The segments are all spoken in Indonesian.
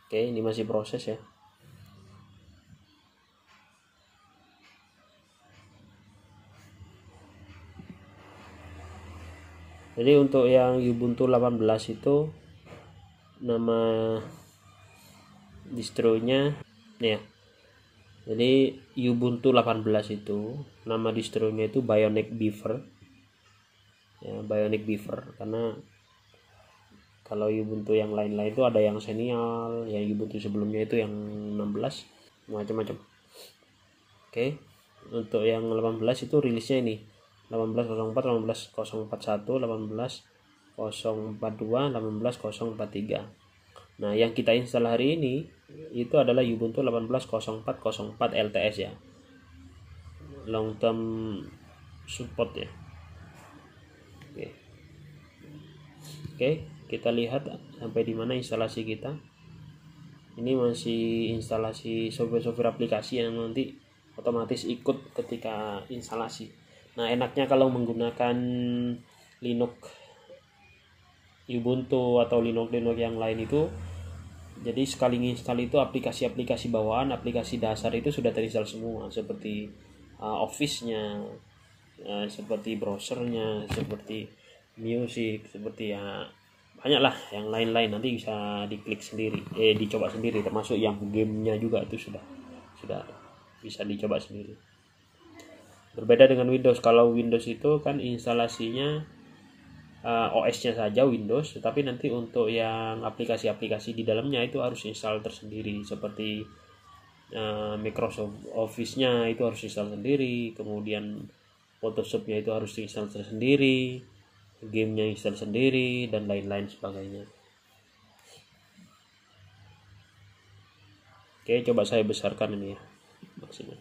Oke, ini masih proses ya. Jadi untuk yang Ubuntu 18 itu nama distronya nih ya. Jadi Ubuntu 18 itu nama distronya itu Bionic Beaver. Ya, Bionic Beaver karena kalau Ubuntu yang lain-lain itu ada yang Xenial, ya Ubuntu sebelumnya itu yang 16 macam-macam. Oke. Untuk yang 18 itu rilisnya ini 1804, 18041, 18042, 18043. Nah, yang kita install hari ini itu adalah Ubuntu 180404 LTS ya. Long term support ya. Oke. Oke, kita lihat sampai di mana instalasi kita. Ini masih instalasi software aplikasi yang nanti otomatis ikut ketika instalasi. Nah, enaknya kalau menggunakan Linux Ubuntu atau Linux yang lain itu, jadi sekali install itu aplikasi-aplikasi bawaan, aplikasi dasar itu sudah terinstall semua, seperti Office-nya, seperti browsernya, seperti music, seperti ya banyak lah yang lain-lain, nanti bisa diklik sendiri, dicoba sendiri, termasuk yang gamenya juga itu sudah bisa dicoba sendiri. Berbeda dengan Windows. Kalau Windows itu kan instalasinya OS-nya saja Windows, tetapi nanti untuk yang aplikasi-aplikasi di dalamnya itu harus install tersendiri, seperti Microsoft Office-nya itu harus install sendiri, kemudian Photoshop-nya itu harus install tersendiri, gamenya install sendiri, dan lain-lain sebagainya. Oke, coba saya besarkan ini ya, maksimal.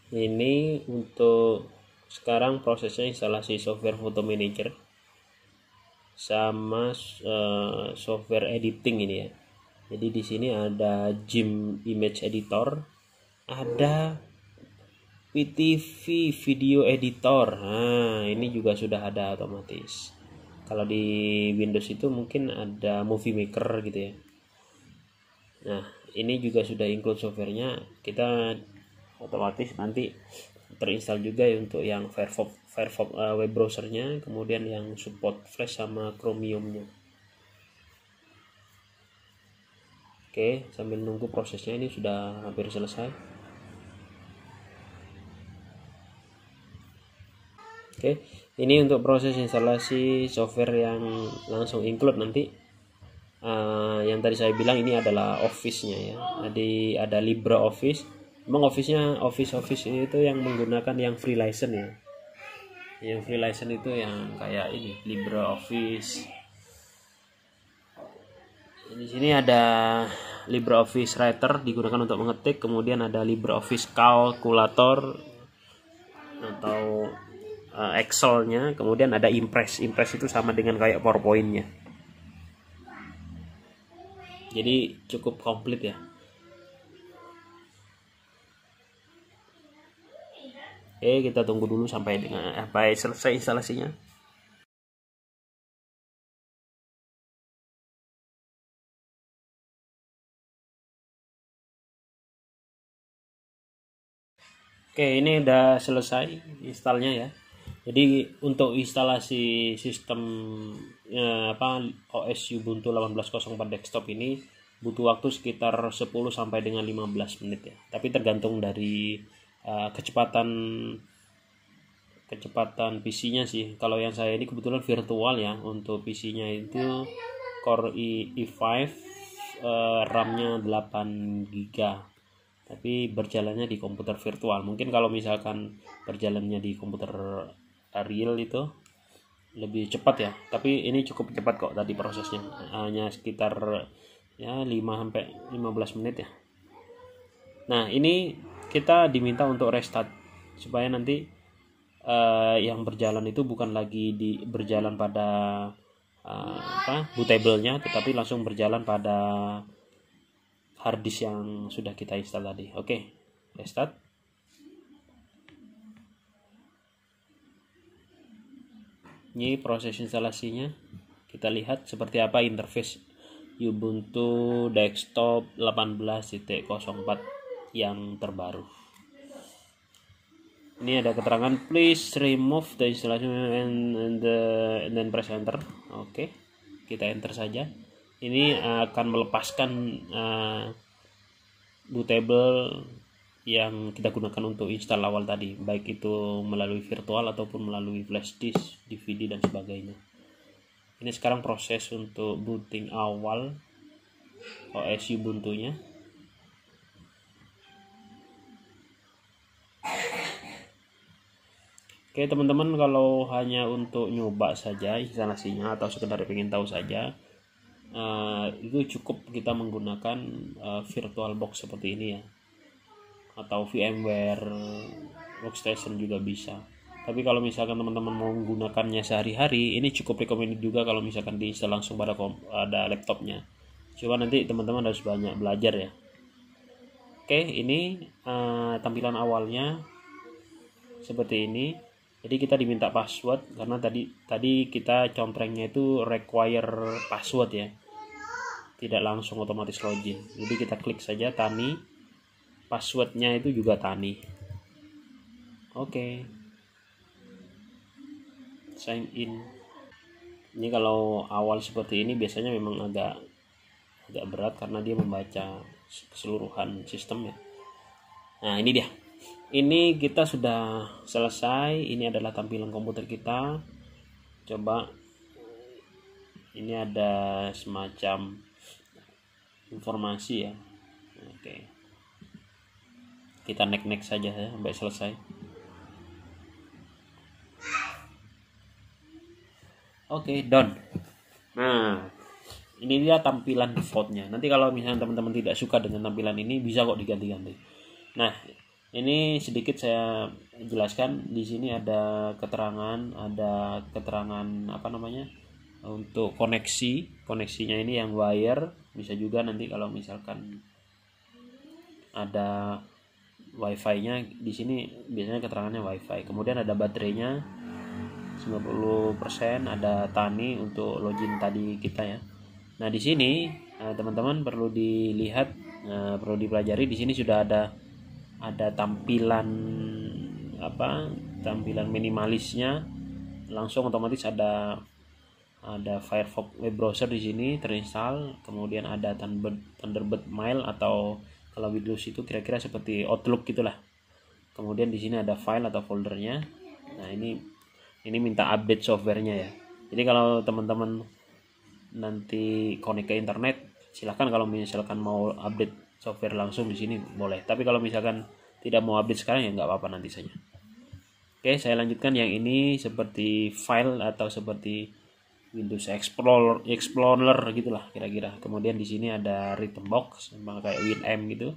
Ini untuk sekarang prosesnya instalasi software Photo Manager sama software editing ini ya. Jadi di sini ada GIMP Image Editor, ada PTV Video Editor. Nah, ini juga sudah ada otomatis. Kalau di Windows itu mungkin ada Movie Maker gitu ya. Nah, ini juga sudah include softwarenya. Kita otomatis nanti terinstall juga ya untuk yang Firefox web browsernya, kemudian yang support Flash sama Chromium-nya. Oke, sambil nunggu prosesnya, ini sudah hampir selesai. Oke, ini untuk proses instalasi software yang langsung include nanti. Yang tadi saya bilang ini adalah Office-nya ya. Jadi ada LibreOffice. Memang Office ini itu yang menggunakan yang free license ya. Yang free license itu yang kayak ini LibreOffice. Di sini ada LibreOffice Writer digunakan untuk mengetik, kemudian ada LibreOffice Calculator atau Excel-nya, kemudian ada Impress. Impress itu sama dengan kayak PowerPoint-nya. Jadi cukup komplit ya. Oke, kita tunggu dulu sampai selesai instalasinya. Oke, ini udah selesai installnya ya. Jadi untuk instalasi sistem OS Ubuntu 18.04 desktop ini butuh waktu sekitar 10 sampai dengan 15 menit ya. Tapi tergantung dari kecepatan PC-nya sih. Kalau yang saya ini kebetulan virtual ya, untuk PC-nya itu Core i5, RAM-nya 8 GB. Tapi berjalannya di komputer virtual. Mungkin kalau misalkan berjalannya di komputer real itu lebih cepat ya, tapi ini cukup cepat kok tadi prosesnya, hanya sekitar ya 5 sampai 15 menit ya. Nah, ini kita diminta untuk restart supaya nanti yang berjalan itu bukan lagi berjalan pada bootable-nya, tetapi langsung berjalan pada harddisk yang sudah kita install tadi. Oke, restart. Ini proses instalasinya. kita lihat seperti apa interface Ubuntu Desktop 18.04 yang terbaru. Ini ada keterangan please remove the installation and then press enter. Oke, kita enter saja. Ini akan melepaskan bootable yang kita gunakan untuk install awal tadi, baik itu melalui virtual ataupun melalui flash disk, DVD dan sebagainya. Ini sekarang proses untuk booting awal OS Ubuntu-nya. Oke teman-teman, kalau hanya untuk nyoba saja instalasinya atau sekedar ingin tahu saja, itu cukup kita menggunakan VirtualBox seperti ini ya, atau VMware Workstation juga bisa. Tapi kalau misalkan teman-teman mau menggunakannya sehari-hari, ini cukup recommended juga kalau misalkan diinstal langsung pada laptopnya. Coba nanti teman-teman harus banyak belajar ya. Oke, ini tampilan awalnya seperti ini. Jadi kita diminta password karena tadi kita comprengnya itu require password ya, tidak langsung otomatis login. Jadi kita klik saja Tani, passwordnya itu juga Tani. Oke, sign in. Ini kalau awal seperti ini biasanya memang agak berat karena dia membaca keseluruhan sistem ya. Nah ini dia. Ini kita sudah selesai. Ini adalah tampilan komputer kita. Coba, ini ada semacam informasi ya. Oke, kita next saja ya sampai selesai. Oke, done. Nah, ini dia tampilan defaultnya. Nanti kalau misalnya teman-teman tidak suka dengan tampilan ini, bisa kok diganti-ganti. Nah, ini sedikit saya jelaskan. Di sini ada keterangan apa namanya, untuk koneksinya ini yang wire. Bisa juga nanti kalau misalkan ada wifi-nya, di sini biasanya keterangannya wifi. Kemudian ada baterainya 90%, ada Tani untuk login tadi kita ya. Nah di sini teman-teman perlu dilihat, perlu dipelajari. Di sini sudah ada tampilan minimalisnya, langsung otomatis ada Firefox web browser di sini terinstall. Kemudian ada Thunderbird Mail, atau kalau Windows itu kira-kira seperti Outlook gitulah. Kemudian di sini ada file atau foldernya. Nah ini minta update softwarenya ya. Jadi kalau teman-teman nanti connect ke internet, silahkan kalau misalkan mau update software langsung di sini boleh. Tapi kalau misalkan tidak mau update sekarang ya nggak apa-apa, nanti saja. Oke, saya lanjutkan yang ini seperti file atau seperti Windows Explorer gitulah kira-kira. Kemudian di sini ada Rhythm Box sama kayak Winamp gitu.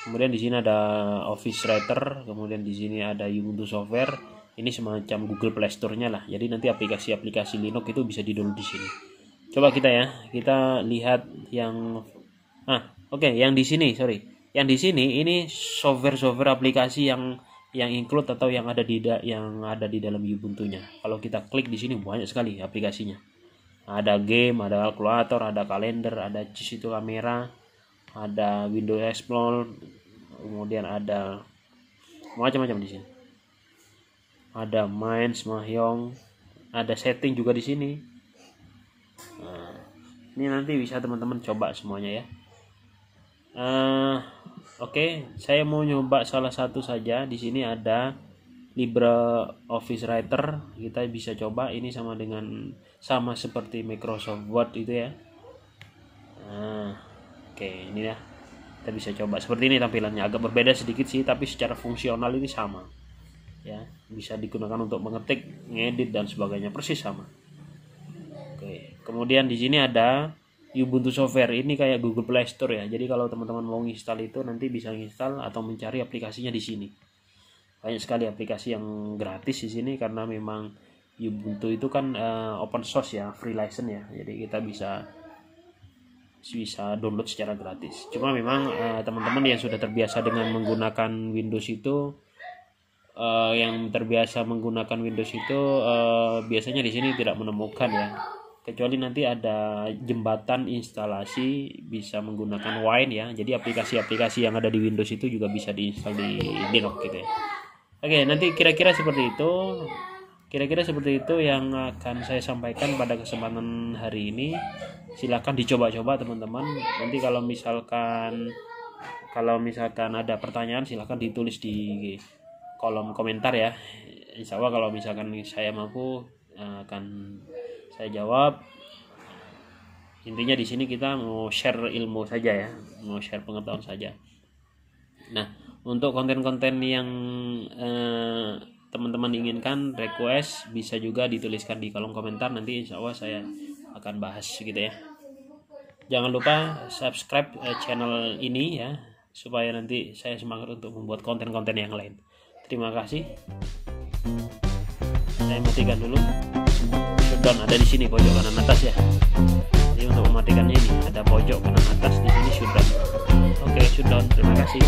Kemudian di sini ada Office Writer, kemudian di sini ada Ubuntu Software. Ini semacam Google Play Store-nya lah. Jadi nanti aplikasi-aplikasi Linux itu bisa di-download di sini. Coba kita lihat yang yang di sini, Yang di sini ini software aplikasi yang include atau yang ada di dalam Ubuntu-nya. Kalau kita klik di sini banyak sekali aplikasinya. Ada game, ada kalkulator, ada kalender, ada cheese itu kamera, ada Windows Explorer, kemudian ada macam-macam di sini. Ada Minds, Mahjong, ada setting juga di sini. Nah, ini nanti bisa teman-teman coba semuanya ya. Oke, saya mau nyoba salah satu saja. Di sini ada LibreOffice Writer. Kita bisa coba, ini sama seperti Microsoft Word itu ya. Oke, ini ya. Kita bisa coba seperti ini tampilannya. Agak berbeda sedikit sih, tapi secara fungsional ini sama. Ya, bisa digunakan untuk mengetik, ngedit dan sebagainya, persis sama. Oke, kemudian di sini ada Ubuntu Software. Ini kayak Google Play Store ya. Jadi kalau teman-teman mau install itu nanti bisa install atau mencari aplikasinya di sini. Banyak sekali aplikasi yang gratis di sini karena memang Ubuntu itu kan open source ya, free license ya. Jadi kita bisa download secara gratis. Cuma memang teman-teman yang sudah terbiasa dengan menggunakan Windows itu biasanya di sini tidak menemukan ya. kecuali nanti ada jembatan instalasi bisa menggunakan Wine ya. Jadi aplikasi-aplikasi yang ada di Windows itu juga bisa diinstal di Linux gitu ya. Oke, nanti kira-kira seperti itu. Kira-kira seperti itu yang akan saya sampaikan pada kesempatan hari ini. Silahkan dicoba-coba teman-teman. Nanti kalau misalkan ada pertanyaan silahkan ditulis di kolom komentar ya. Insya Allah kalau misalkan saya mampu akan saya jawab. Intinya di sini kita mau share ilmu saja ya, mau share pengetahuan saja. Nah, untuk konten-konten yang teman-teman inginkan, request, bisa juga dituliskan di kolom komentar. Nanti insya Allah saya akan bahas gitu ya. Jangan lupa subscribe channel ini ya, supaya nanti saya semangat untuk membuat konten-konten yang lain. Terima kasih. Saya matikan dulu. Shutdown ada di sini pojok kanan atas ya. Jadi untuk mematikannya ini ada pojok kanan atas di sini shutdown. Oke, shutdown. Terima kasih.